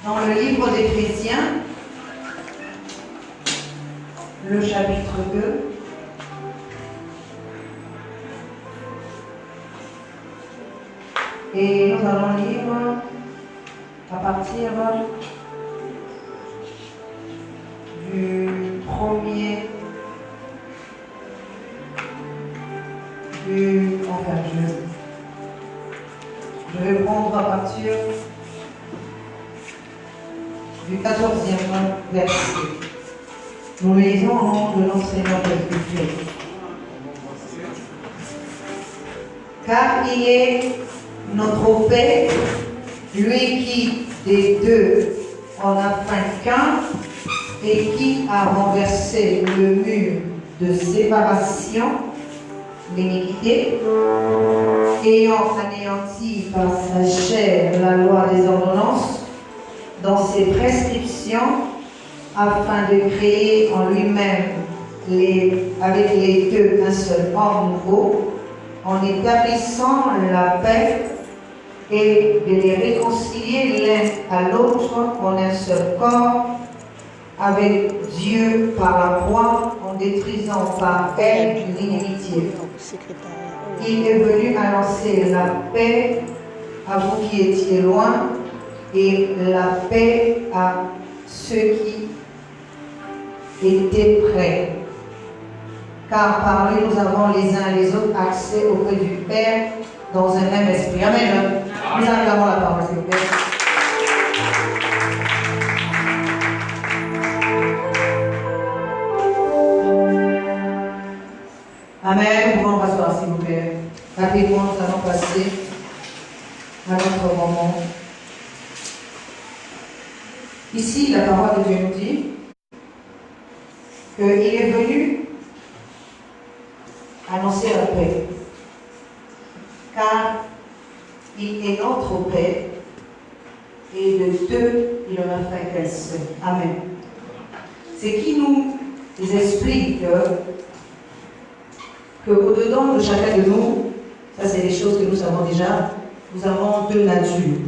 dans le livre d'Éphésiens, le chapitre 2. Et nous allons lire à partir du premier, je vais prendre à partir du 14e verset. Nous lisons au nom de l'enseignant Jésus. Car il est notre paix, lui qui des deux en a fait qu'un et qui a renversé le mur de séparation, l'iniquité, ayant anéanti par sa chair la loi des ordonnances, dans ses prescriptions, afin de créer en lui-même avec les deux un seul homme nouveau, en établissant la paix et de les réconcilier l'un à l'autre en un seul corps avec Dieu par la croix, en détruisant par elle l'inimitié. Il est venu annoncer la paix à vous qui étiez loin et la paix à ceux qui étaient près. Car par lui nous avons les uns et les autres accès auprès du Père dans un même esprit. Amen. Nous acclamons la parole, s'il vous plaît. Amen. Nous pouvons passer, s'il vous plaît. Rapidement, nous allons passer à notre moment. Ici, la parole de Dieu nous dit qu'il est venu annoncer la paix. Car il est notre paix et de deux, il en a fait qu'un seul. Amen. Ce qui nous explique que au-dedans de chacun de nous, ça c'est des choses que nous savons déjà, nous avons deux natures.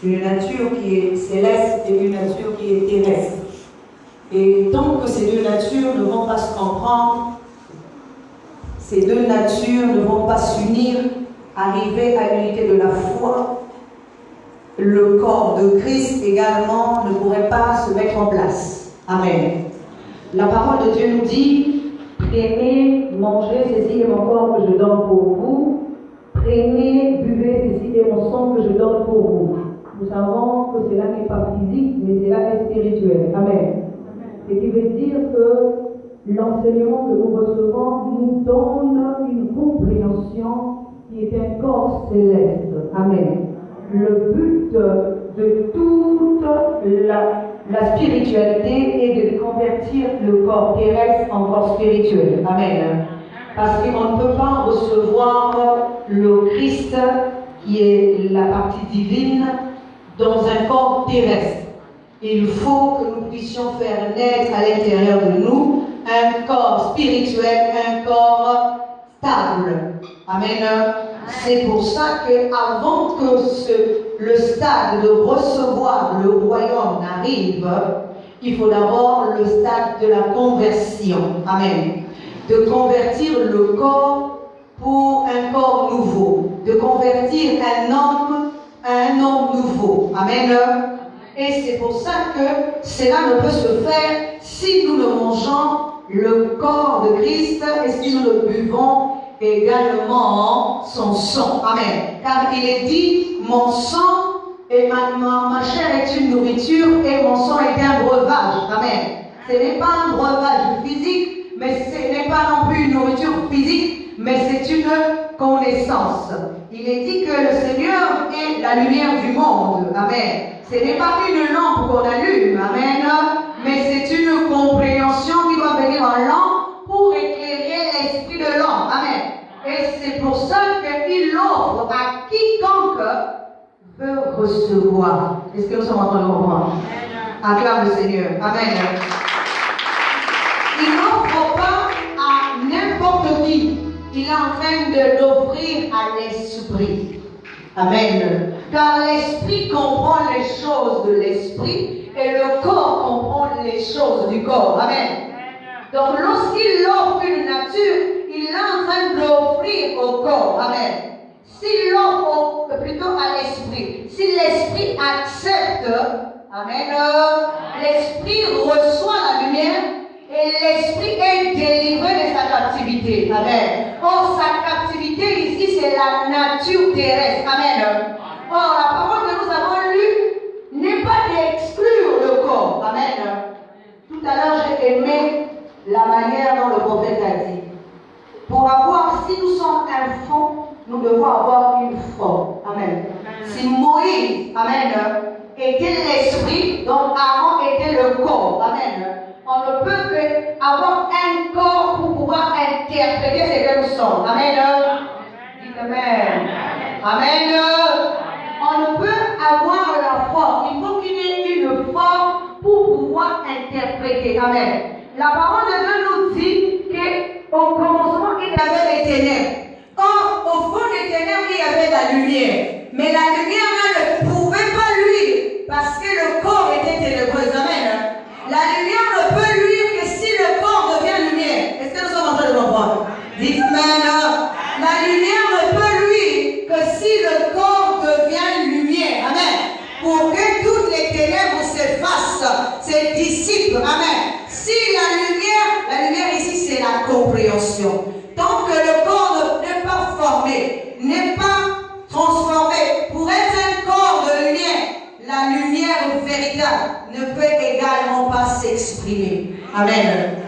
Une nature qui est céleste et une nature qui est terrestre. Et tant que ces deux natures ne vont pas se comprendre, ces deux natures ne vont pas s'unir, arriver à l'unité de la foi, le corps de Christ également ne pourrait pas se mettre en place. Amen. La parole de Dieu nous dit, prenez, mangez, ceci est mon corps que je donne pour vous. Prenez, buvez, ceci est mon sang que je donne pour vous. Nous savons que cela n'est pas physique, mais cela est spirituel. Amen. Ce qui veut dire que l'enseignement que nous recevons nous donne une compréhension qui est un corps céleste. Amen. Le but de toute la spiritualité est de convertir le corps terrestre en corps spirituel. Amen. Parce qu'on ne peut pas recevoir le Christ, qui est la partie divine, dans un corps terrestre. Il faut que nous puissions faire naître à l'intérieur de nous un corps spirituel, un corps stable. Amen. C'est pour ça qu'avant que le stade de recevoir le royaume n'arrive, il faut d'abord le stade de la conversion. Amen. De convertir le corps pour un corps nouveau. De convertir un homme à un homme nouveau. Amen. Et c'est pour ça que cela ne peut se faire si nous ne mangeons le corps de Christ et si nous le buvons également son sang. Amen. Car il est dit, mon sang et ma chair est une nourriture et mon sang est un breuvage. Amen. Ce n'est pas un breuvage physique, mais ce n'est pas non plus une nourriture physique, mais c'est une connaissance. Il est dit que le Seigneur est la lumière du monde. Amen. Ce n'est pas une lampe qu'on allume. Amen. Mais c'est une compréhension qui doit venir en lampe pour éclairer l'esprit de l'homme. Amen. Et c'est pour ça qu'il l'offre à quiconque veut recevoir. Est-ce que nous sommes en train de comprendre? Acclame le Seigneur. Amen. Il n'offre pas à n'importe qui. Il est en train de l'offrir à l'esprit. Amen. Car l'esprit comprend les choses de l'esprit et le corps comprend les choses du corps. Amen. Donc lorsqu'il offre une nature, il est en train d'offrir au corps. Amen. S'il l'offre plutôt à l'esprit, si l'esprit accepte, amen, l'esprit reçoit la lumière et l'esprit est délivré de sa captivité. Amen. Or, sa captivité ici, c'est la nature terrestre. Amen. Or, la parole que nous avons lue n'est pas d'exclure le corps. Amen. Tout à l'heure, j'ai aimé la manière dont le prophète a dit. Pour avoir, si nous sommes un fond, nous devons avoir une forme. Amen. Si Moïse, amen, était l'esprit, donc Aaron était le corps. Amen. On ne peut qu'avoir un corps pour pouvoir interpréter ce que nous sommes. Amen. Dites amen. Amen. On ne peut avoir la forme. Il faut qu'il y ait une forme pour pouvoir interpréter. Amen. La parole de Dieu nous dit qu'au commencement, il y avait les ténèbres. Or, au fond des ténèbres, il y avait la lumière. Mais la lumière ne pouvait pas luire parce que le corps était ténébreux. Amen. La lumière ne peut luire que si le corps devient lumière. Est-ce que nous sommes en train de comprendre? Dites amen. La lumière ne peut luire que si le corps devient lumière. Amen. Pour que toutes les ténèbres s'effacent, se dissipent. Amen. Si la lumière ici c'est la compréhension. Tant que le corps n'est pas formé, n'est pas transformé pour être un corps de lumière, la lumière véritable ne peut également pas s'exprimer. Amen.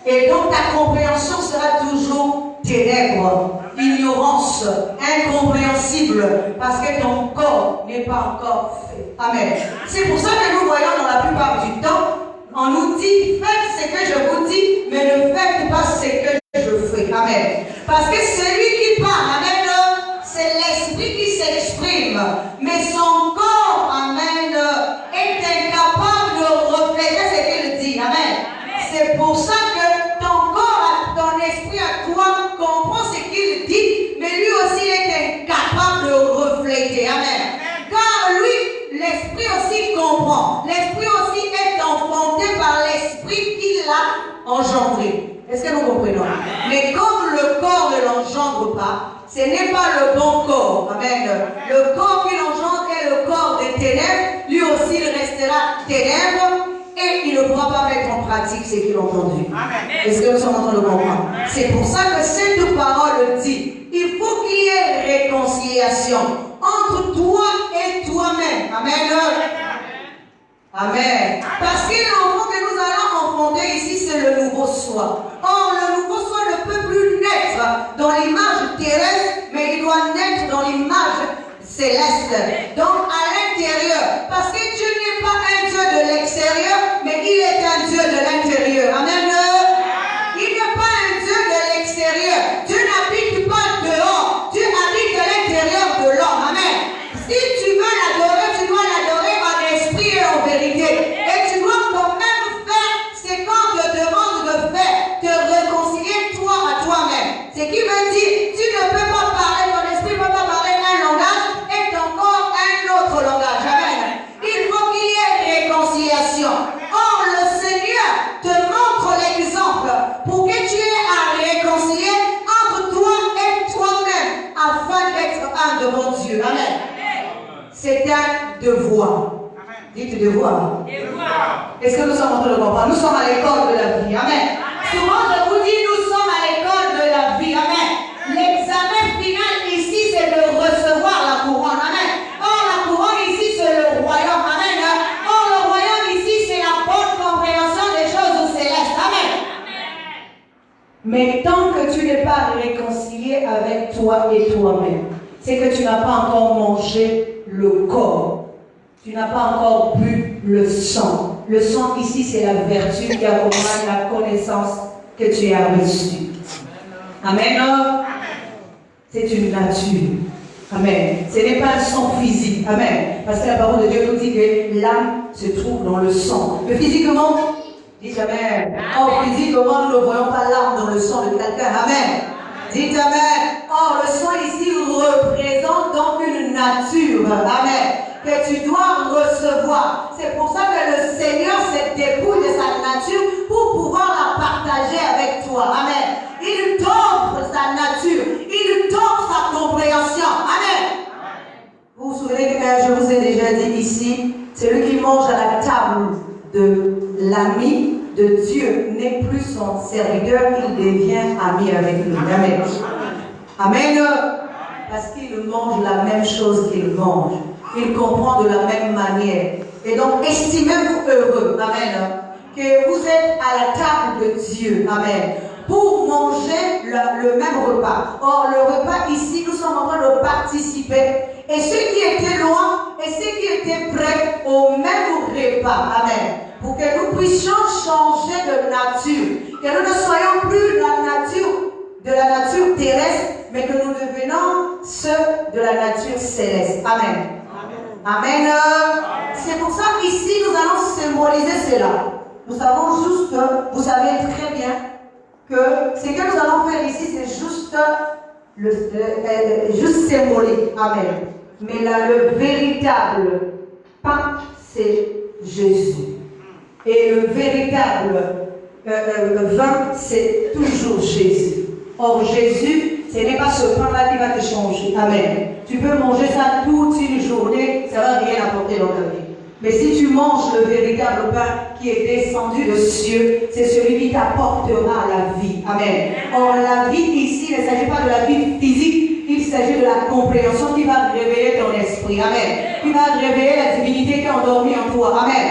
Et donc ta compréhension sera toujours ténèbres, ignorance, incompréhensible, parce que ton corps n'est pas encore fait. Amen. C'est pour ça que nous voyons dans la plupart du temps, on nous dit, faites ce que je vous dis, mais ne faites pas ce que je fais. Amen. Parce que celui qui parle, amen, c'est l'esprit qui s'exprime, mais son corps, amen, est incapable de refléter ce qu'il dit. Amen. C'est pour ça que ton corps, ton esprit à toi comprend ce qu'il dit, mais lui aussi est incapable de refléter. Amen. Car lui, l'esprit aussi comprend. L'esprit aussi est enfanté par l'esprit qu'il a engendré. Est-ce que nous comprenons? Mais comme le corps ne l'engendre pas, ce n'est pas le bon corps. Amen. Le corps qu'il engendre est le corps des ténèbres. Lui aussi, il restera ténèbres et il ne pourra pas mettre en pratique ce qu'il a entendu. Est-ce que nous sommes en train de comprendre? C'est pour ça que cette parole dit, il faut qu'il y ait réconciliation entre toi et toi-même. Amen. Amen. Parce que l'enfant que nous allons enfanter ici, c'est le nouveau soi. Or, le nouveau soi ne peut plus naître dans l'image terrestre, mais il doit naître dans l'image céleste. Donc, à l'intérieur. Parce que Dieu n'est pas un Dieu de l'extérieur, mais il est un Dieu de l'intérieur. Amen. Il n'est pas un Dieu de l'extérieur. Dieu n'habite pas dehors. Dieu habite à l'intérieur de l'homme. Amen. Si tu veux l'adorer, tu dois l'adorer en esprit et en vérité. Et tu dois quand même faire ce qu'on te demande de faire, te réconcilier toi à toi-même. Ce qui veut dire, tu ne peux pas parler, ton esprit ne peut pas parler un langage et ton corps un autre langage. Amen. Il faut qu'il y ait réconciliation. Or, le Seigneur te montre l'exemple pour que tu aies à réconcilier entre toi et toi-même afin d'être un devant Dieu. Amen. C'est un devoir. Dites devoir. Est-ce que nous sommes en train de comprendre? Nous sommes à l'école de la vie. Amen. Souvent je vous dis, nous sommes à l'école de la vie. Amen. L'examen final ici, c'est de recevoir la couronne. Amen. Or, la couronne ici, c'est le royaume. Amen. Or, le royaume ici, c'est la bonne compréhension des choses célestes. Amen. Mais tant que tu n'es pas réconcilié avec toi et toi-même, c'est que tu n'as pas encore mangé le corps. Tu n'as pas encore bu le sang. Le sang ici, c'est la vertu qui accompagne la connaissance que tu as reçue. Amen. C'est une nature. Amen. Ce n'est pas le sang physique. Amen. Parce que la parole de Dieu nous dit que l'âme se trouve dans le sang. Mais physiquement, dites Amen. Or, physiquement, nous ne voyons pas l'âme dans le sang de quelqu'un. Amen. Dites Amen. Or, le soin ici représente donc une nature. Amen. Que tu dois recevoir. C'est pour ça que le Seigneur s'est dépouillé de sa nature pour pouvoir la partager avec toi. Amen. Il t'offre sa nature. Il t'offre sa compréhension. Amen. Vous vous souvenez que je vous ai déjà dit ici, celui qui mange à la table de l'ami de Dieu n'est plus son serviteur, il devient ami avec lui. Amen. Amen. Parce qu'il mange la même chose qu'il mange. Il comprend de la même manière. Et donc, estimez-vous heureux. Amen. Que vous êtes à la table de Dieu. Amen. Pour manger le même repas. Or, le repas ici, nous sommes en train de participer. Et ceux qui étaient loin et ceux qui étaient prêts au même repas. Amen. Pour que nous puissions changer de nature. Que nous ne soyons plus de la nature terrestre, mais que nous devenons ceux de la nature céleste. Amen. Amen. C'est pour ça qu'ici, nous allons symboliser cela. Nous savons juste, vous savez très bien, que ce que nous allons faire ici, c'est juste, juste symbolique. Amen. Mais là, le véritable pain, c'est Jésus. Et le véritable vin, c'est toujours Jésus. Or, Jésus, ce n'est pas ce pain-là qui va te changer. Amen. Tu peux manger ça toute une journée, ça ne va rien apporter dans ta vie. Mais si tu manges le véritable pain qui est descendu de cieux, c'est celui qui t'apportera la vie. Amen. Or, la vie ici, il ne s'agit pas de la vie physique, il s'agit de la compréhension qui va réveiller ton esprit. Amen. Qui va réveiller la divinité qui est endormie en toi. Amen.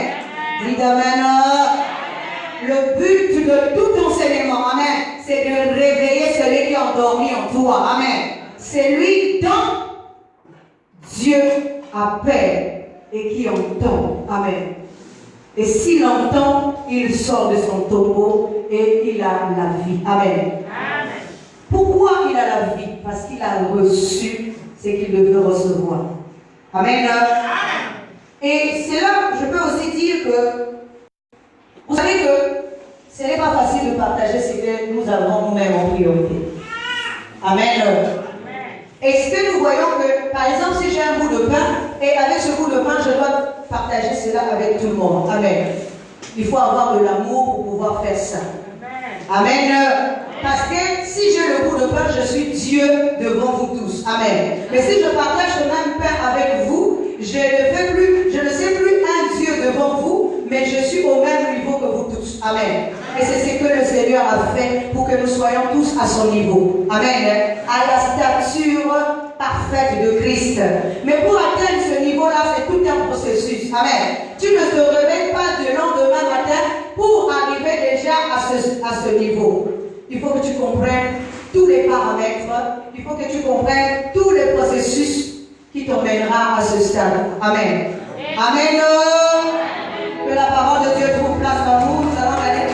Dites Amen. Le but de tout enseignement, amen, c'est de réveiller celui qui est endormi en toi. Amen. C'est lui dont Dieu appelle et qui entend. Amen. Et s'il entend, il sort de son tombeau et il a la vie. Amen. Amen. Pourquoi il a la vie? Parce qu'il a reçu ce qu'il devait recevoir. Amen. Amen. Et c'est là que je peux aussi dire que vous savez que ce n'est pas facile de partager ce que nous avons nous-mêmes en priorité. Amen. Est-ce que nous voyons que, par exemple, si j'ai un bout de pain, et avec ce bout de pain, je dois partager cela avec tout le monde. Amen. Il faut avoir de l'amour pour pouvoir faire ça. Amen. Parce que si j'ai le bout de pain, je suis Dieu devant vous tous. Amen. Mais si je partage le même pain avec vous, je ne sais plus un Dieu devant vous, mais je suis au même niveau que vous tous. Amen. Et c'est ce que le Seigneur a fait pour que nous soyons tous à son niveau. Amen. À la stature parfaite de Christ. Mais pour atteindre ce niveau-là, c'est tout un processus. Amen. Tu ne te réveilles pas de lendemain matin pour arriver déjà à ce niveau. Il faut que tu comprennes tous les paramètres. Il faut que tu comprennes tous les processus qui t'emmènera à ce stade. Amen. Amen. Que la parole de Dieu trouve place en nous.